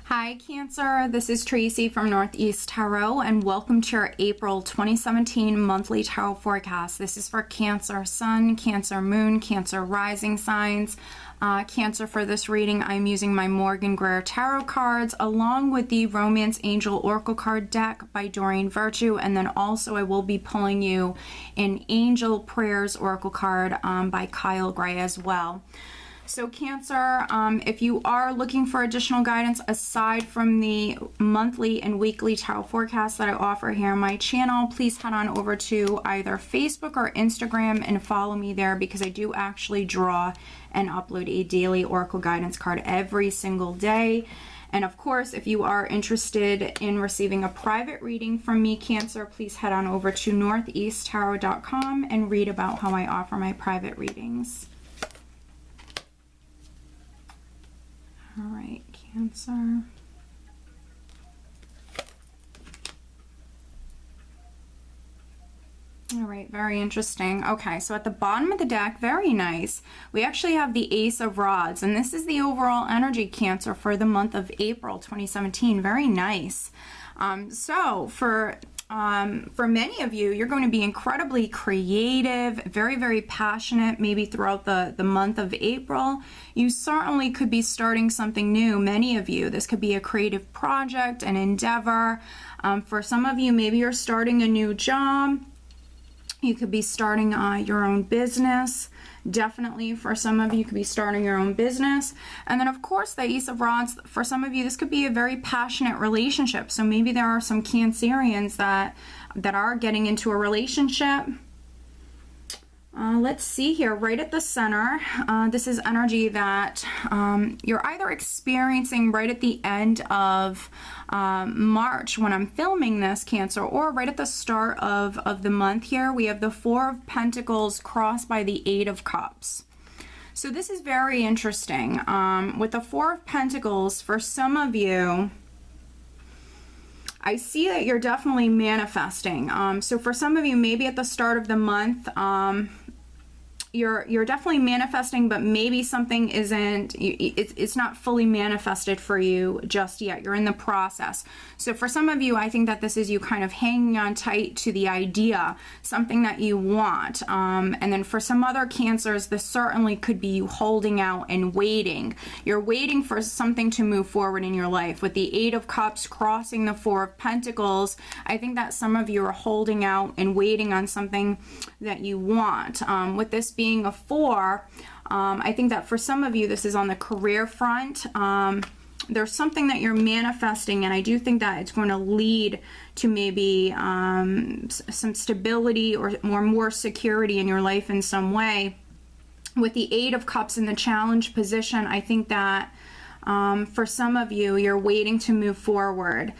Hi Cancer, this is Tracy from Northeast Tarot and welcome to your April 2017 monthly tarot forecast. This is for Cancer Sun, Cancer Moon, Cancer Rising signs. Cancer, for this reading I'm using my Morgan Greer tarot cards along with the Romance Angel Oracle card deck by Doreen Virtue, and then also I will be pulling you an Angel Prayers Oracle card by Kyle Gray as well. So Cancer, if you are looking for additional guidance aside from the monthly and weekly tarot forecasts that I offer here on my channel, please head on over to either Facebook or Instagram and follow me there, because I do actually draw and upload a daily Oracle guidance card every single day. And of course, if you are interested in receiving a private reading from me, Cancer, please head on over to northeasttarot.com and read about how I offer my private readings. All right, Cancer. All right, very interesting. Okay, so at the bottom of the deck, very nice, we actually have the Ace of Rods, and this is the overall energy, Cancer, for the month of April 2017. Very nice. So for many of you, you're going to be incredibly creative, very, very passionate, maybe throughout the month of April. You certainly could be starting something new. Many of you, this could be a creative project, an endeavor. For some of you, maybe you're starting a new job. You could be starting your own business. Definitely for some of you, could be starting your own business. And then of course the Ace of Rods, for some of you this could be a very passionate relationship. So maybe there are some Cancerians that are getting into a relationship. Let's see here, right at the center, this is energy that you're either experiencing right at the end of March when I'm filming this, Cancer, or right at the start of the month here. We have the Four of Pentacles crossed by the Eight of Cups. So this is very interesting. With the Four of Pentacles, for some of you, I see that you're definitely manifesting. So for some of you, maybe at the start of the month, you're definitely manifesting, but maybe something isn't, it's not fully manifested for you just yet. You're in the process. So for some of you, I think that this is you kind of hanging on tight to the idea, something that you want. And then for some other Cancers, this certainly could be you holding out and waiting. You're waiting for something to move forward in your life. With the Eight of Cups crossing the Four of Pentacles, I think that some of you are holding out and waiting on something that you want. With this being a four, I think that for some of you, this is on the career front. There's something that you're manifesting, and I do think that it's going to lead to maybe some stability or more security in your life in some way. With the Eight of Cups in the challenge position, I think that for some of you, you're waiting to move forward.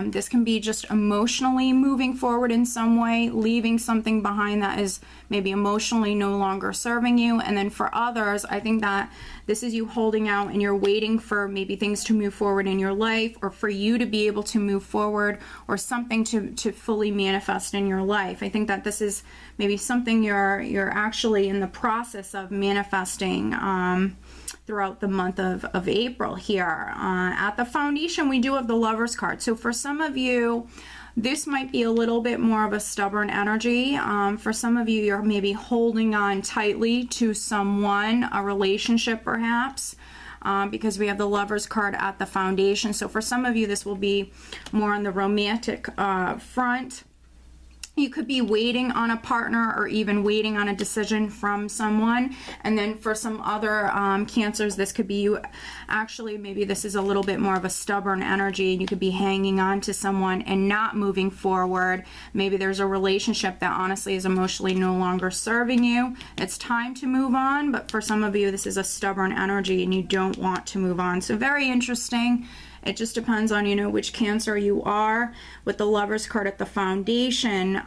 This can be just emotionally moving forward in some way, leaving something behind that is maybe emotionally no longer serving you. And then for others, I think that this is you holding out and you're waiting for maybe things to move forward in your life, or for you to be able to move forward, or something to fully manifest in your life. I think that this is maybe something you're actually in the process of manifesting throughout the month of April here. At the foundation, we do have the Lovers card. So for some of you, this might be a little bit more of a stubborn energy. For some of you, you're maybe holding on tightly to someone, a relationship perhaps, because we have the Lovers card at the foundation. So for some of you, this will be more on the romantic front. You could be waiting on a partner, or even waiting on a decision from someone. And then for some other Cancers, this could be you actually, maybe this is a little bit more of a stubborn energy, and you could be hanging on to someone and not moving forward. Maybe there's a relationship that honestly is emotionally no longer serving you. It's time to move on, but for some of you, this is a stubborn energy and you don't want to move on. So very interesting. It just depends on, you know, which Cancer you are. With the Lovers card at the foundation,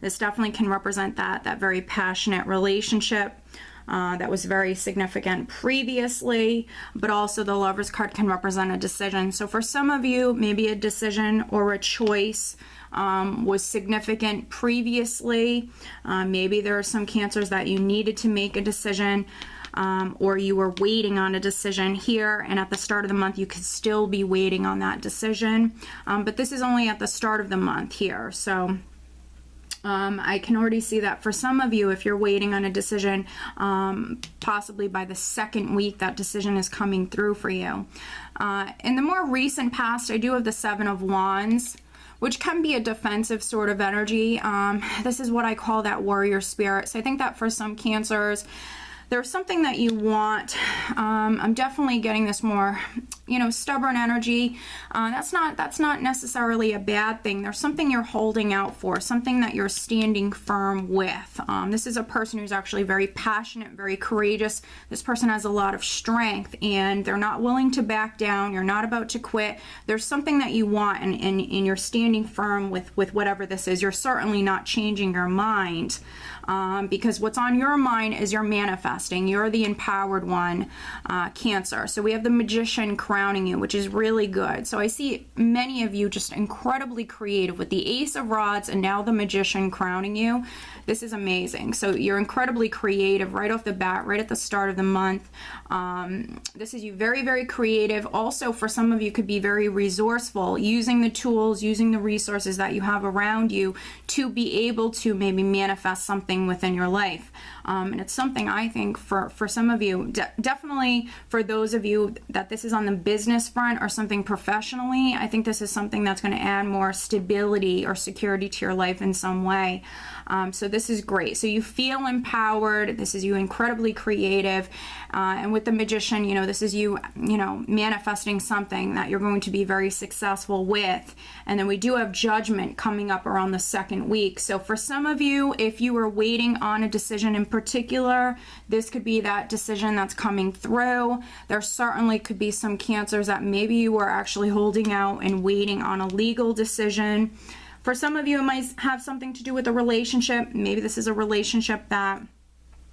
this definitely can represent that very passionate relationship that was very significant previously, but also the Lovers card can represent a decision. So for some of you, maybe a decision or a choice was significant previously. Maybe there are some Cancers that you needed to make a decision. or you were waiting on a decision here, and at the start of the month you could still be waiting on that decision, but this is only at the start of the month here. So I can already see that for some of you, if you're waiting on a decision, possibly by the second week that decision is coming through for you. In the more recent past, I do have the Seven of Wands, which can be a defensive sort of energy. This is what I call that warrior spirit. So I think that for some Cancers, there's something that you want. I'm definitely getting this more, you know, stubborn energy. That's not necessarily a bad thing. There's something you're holding out for, something that you're standing firm with. This is a person who's actually very passionate, very courageous. This person has a lot of strength, and they're not willing to back down. You're not about to quit. There's something that you want, and you're standing firm with whatever this is. You're certainly not changing your mind. Because what's on your mind is you're manifesting. You're the empowered one, Cancer. So we have the Magician crowning you, which is really good. So I see many of you just incredibly creative with the Ace of Rods and now the Magician crowning you. This is amazing. So you're incredibly creative right off the bat, right at the start of the month. This is you very, very creative. Also, for some of you, could be very resourceful, using the tools, using the resources that you have around you to be able to maybe manifest something within your life. And it's something I think for some of you, definitely for those of you that this is on the business front or something professionally, I think this is something that's going to add more stability or security to your life in some way. So this is great. So you feel empowered. This is you incredibly creative. And with the Magician, you know, this is you, you know, manifesting something that you're going to be very successful with. And then we do have Judgment coming up around the second week. So for some of you, if you were waiting on a decision in particular, this could be that decision that's coming through. There certainly could be some Cancers that maybe you were actually holding out and waiting on a legal decision. For some of you, it might have something to do with a relationship. Maybe this is a relationship that,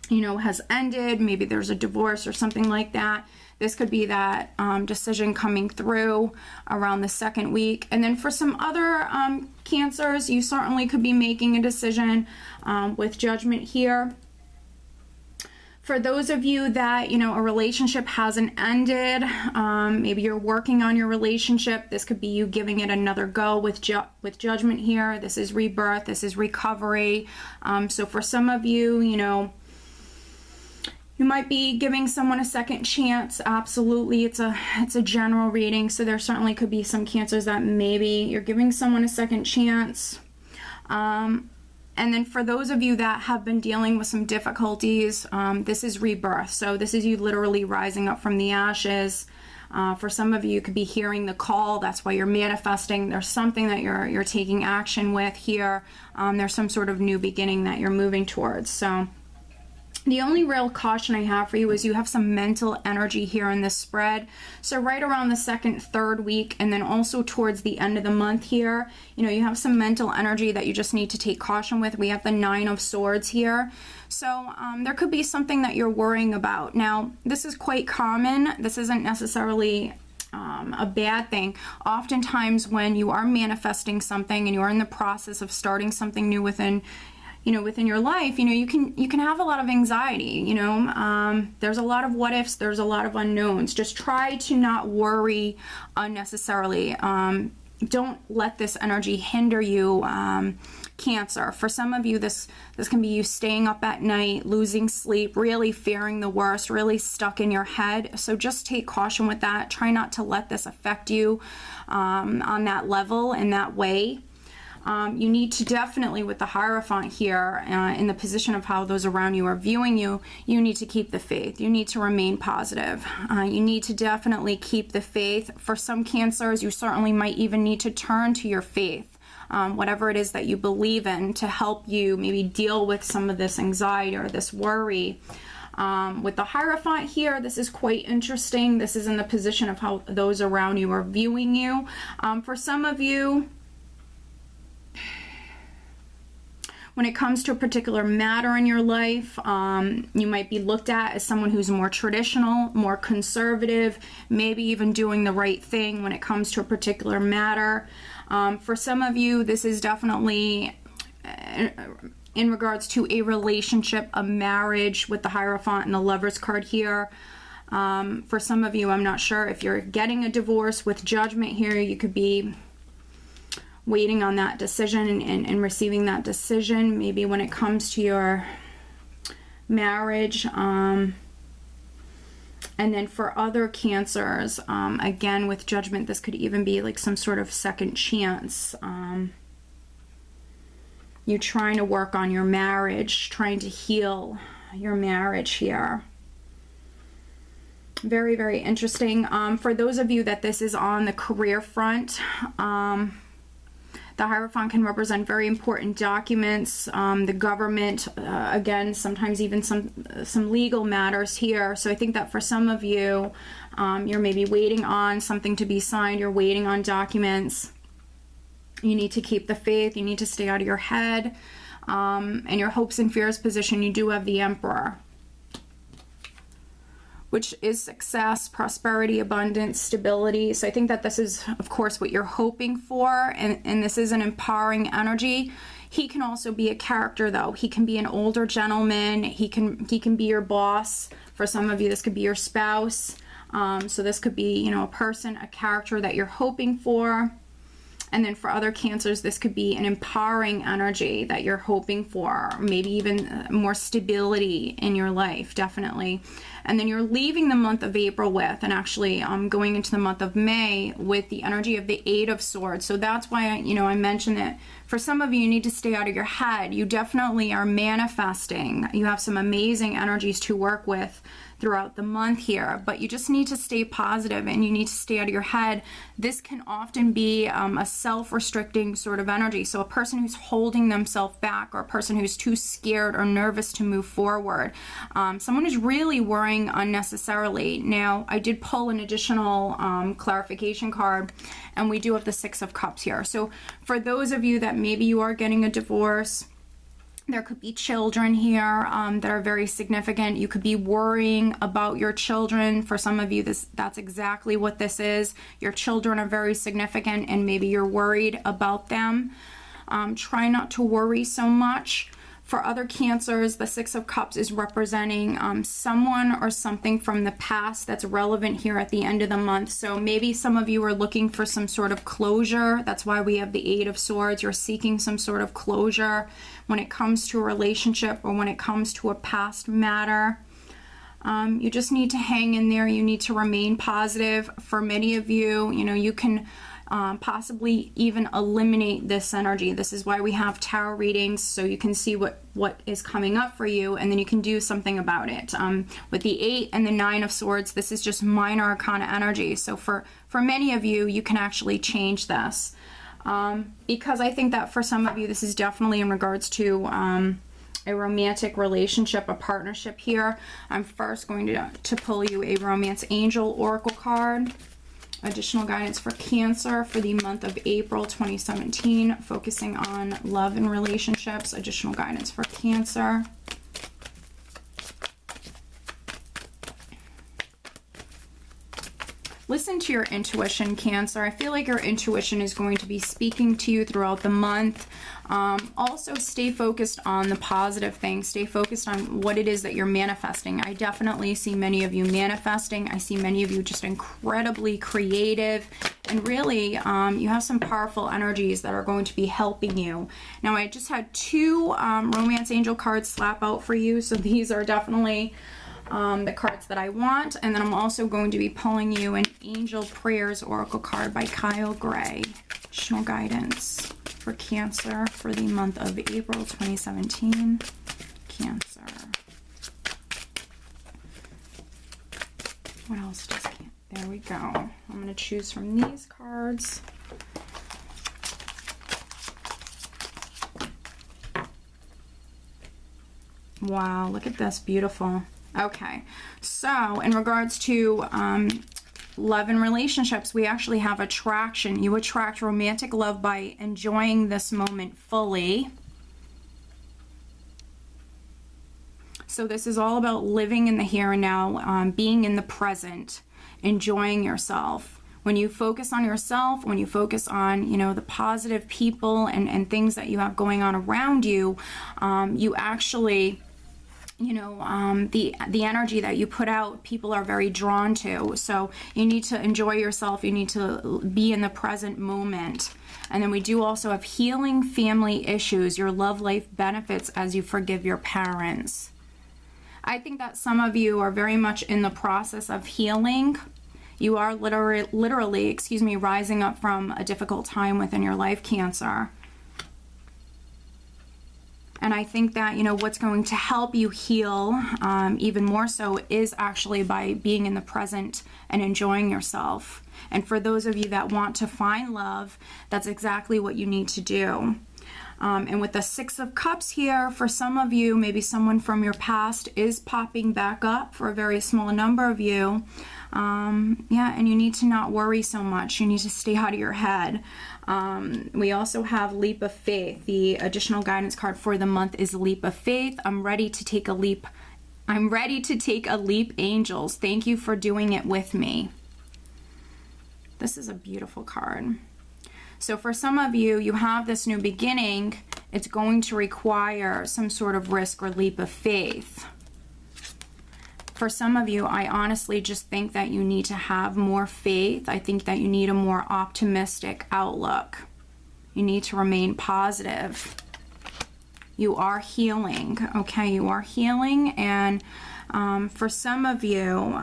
you know, has ended. Maybe there's a divorce or something like that. This could be that decision coming through around the second week. And then for some other Cancers, you certainly could be making a decision with Judgment here. For those of you that, you know, a relationship hasn't ended, maybe you're working on your relationship. This could be you giving it another go with Judgment here. This is rebirth. This is recovery. So for some of you, you know, you might be giving someone a second chance. Absolutely. It's a general reading. So there certainly could be some Cancers that maybe you're giving someone a second chance. And then for those of you that have been dealing with some difficulties, this is rebirth. So this is you literally rising up from the ashes. For some of you, you could be hearing the call. That's why you're manifesting. There's something that you're taking action with here. There's some sort of new beginning that you're moving towards. So the only real caution I have for you is you have some mental energy here in this spread. So right around the second, third week, and then also towards the end of the month here, you know, you have some mental energy that you just need to take caution with. We have the Nine of Swords here. So there could be something that you're worrying about. Now, this is quite common. This isn't necessarily a bad thing. Oftentimes when you are manifesting something and you're in the process of starting something new within your life, you know, you can have a lot of anxiety, you know, there's a lot of what ifs, there's a lot of unknowns. Just try to not worry unnecessarily. Don't let this energy hinder you, Cancer. For some of you, this can be you staying up at night, losing sleep, really fearing the worst, really stuck in your head. So just take caution with that. Try not to let this affect you on that level, in that way. You need to definitely, with the Hierophant here, in the position of how those around you are viewing you, you need to keep the faith. You need to remain positive. You need to definitely keep the faith. For some Cancers, you certainly might even need to turn to your faith, whatever it is that you believe in, to help you maybe deal with some of this anxiety or this worry. With the Hierophant here, this is quite interesting. This is in the position of how those around you are viewing you. For some of you, when it comes to a particular matter in your life, you might be looked at as someone who's more traditional, more conservative, maybe even doing the right thing when it comes to a particular matter. For some of you, this is definitely in regards to a relationship, a marriage, with the Hierophant and the Lovers card here. For some of you, I'm not sure if you're getting a divorce. With Judgment here, you could be waiting on that decision and receiving that decision, maybe when it comes to your marriage. And then for other Cancers, again, with Judgment, this could even be like some sort of second chance. You're trying to work on your marriage, trying to heal your marriage here. Very, very interesting. For those of you that this is on the career front, the Hierophant can represent very important documents, the government, again, sometimes even some legal matters here. So I think that for some of you, you're maybe waiting on something to be signed, you're waiting on documents. You need to keep the faith, you need to stay out of your head. And your hopes and fears position, you do have the Emperor, which is success, prosperity, abundance, stability. So I think that this is, of course, what you're hoping for, and this is an empowering energy. He can also be a character, though. He can be an older gentleman. He can be your boss. For some of you, this could be your spouse. So this could be, you know, a person, a character that you're hoping for. And then for other Cancers, this could be an empowering energy that you're hoping for, maybe even more stability in your life, definitely. And then you're leaving the month of April with, and actually going into the month of May with the energy of the Eight of Swords. So that's why, I mentioned that for some of you, you need to stay out of your head. You definitely are manifesting. You have some amazing energies to work with throughout the month here, but you just need to stay positive and you need to stay out of your head. This can often be a self-restricting sort of energy. So a person who's holding themselves back, or a person who's too scared or nervous to move forward. Someone who's really worrying unnecessarily. Now, I did pull an additional clarification card, and we do have the Six of Cups here. So for those of you that maybe you are getting a divorce, there could be children here that are very significant. You could be worrying about your children. For some of you, that's exactly what this is. Your children are very significant, and maybe you're worried about them. Try not to worry so much. For other Cancers, the Six of Cups is representing someone or something from the past that's relevant here at the end of the month. So maybe some of you are looking for some sort of closure. That's why we have the Eight of Swords. You're seeking some sort of closure when it comes to a relationship or when it comes to a past matter. You just need to hang in there. You need to remain positive. For many of you, you can possibly even eliminate this energy. This is why we have tarot readings, so you can see what is coming up for you, and then you can do something about it. With the Eight and the Nine of Swords, this is just minor arcana energy. So for many of you, you can actually change this. Because I think that for some of you, this is definitely in regards to a romantic relationship, a partnership here. I'm first going to pull you a Romance Angel Oracle card. Additional guidance for Cancer for the month of April 2017, focusing on love and relationships. Additional guidance for Cancer. Listen to your intuition, Cancer. I feel like your intuition is going to be speaking to you throughout the month. Also, stay focused on the positive things. Stay focused on what it is that you're manifesting. I definitely see many of you manifesting. I see many of you just incredibly creative. And really, you have some powerful energies that are going to be helping you. Now, I just had two Romance Angel cards slap out for you. So these are definitely the cards that I want. And then I'm also going to be pulling you an Angel Prayers Oracle card by Kyle Gray. Additional guidance for Cancer for the month of April 2017. Cancer. What else does Cancer? There we go. I'm going to choose from these cards. Wow, look at this. Beautiful. Okay, so in regards to love and relationships, we actually have attraction. You attract romantic love by enjoying this moment fully. So this is all about living in the here and now, being in the present, enjoying yourself. When you focus on yourself, when you focus on, you know, the positive people and things that you have going on around you, you actually, you know, the energy that you put out, people are very drawn to. So you need to enjoy yourself. You need to be in the present moment. And then we do also have healing family issues. Your love life benefits as you forgive your parents. I think that some of you are very much in the process of healing. You are literally, excuse me, rising up from a difficult time within your life, Cancer. And I think that, you know, what's going to help you heal even more so is actually by being in the present and enjoying yourself. And for those of you that want to find love, that's exactly what you need to do. And with the Six of Cups here, for some of you, maybe someone from your past is popping back up for a very small number of you. Yeah, and you need to not worry so much. You need to stay out of your head. We also have Leap of Faith. The additional guidance card for the month is Leap of Faith. I'm ready to take a leap. I'm ready to take a leap, angels. Thank you for doing it with me. This is a beautiful card. So for some of you, you have this new beginning. It's going to require some sort of risk or leap of faith. For some of you, I honestly just think that you need to have more faith. I think that you need a more optimistic outlook. You need to remain positive. You are healing, okay? You are healing, and for some of you,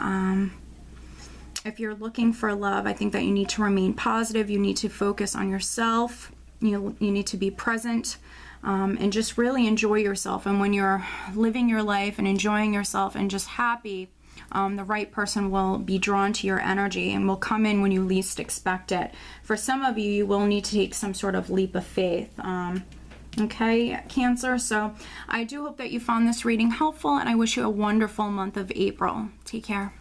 if you're looking for love, I think that you need to remain positive. You need to focus on yourself. You need to be present and just really enjoy yourself. And when you're living your life and enjoying yourself and just happy, the right person will be drawn to your energy and will come in when you least expect it. For some of you, you will need to take some sort of leap of faith. Okay, Cancer. So I do hope that you found this reading helpful, and I wish you a wonderful month of April. Take care.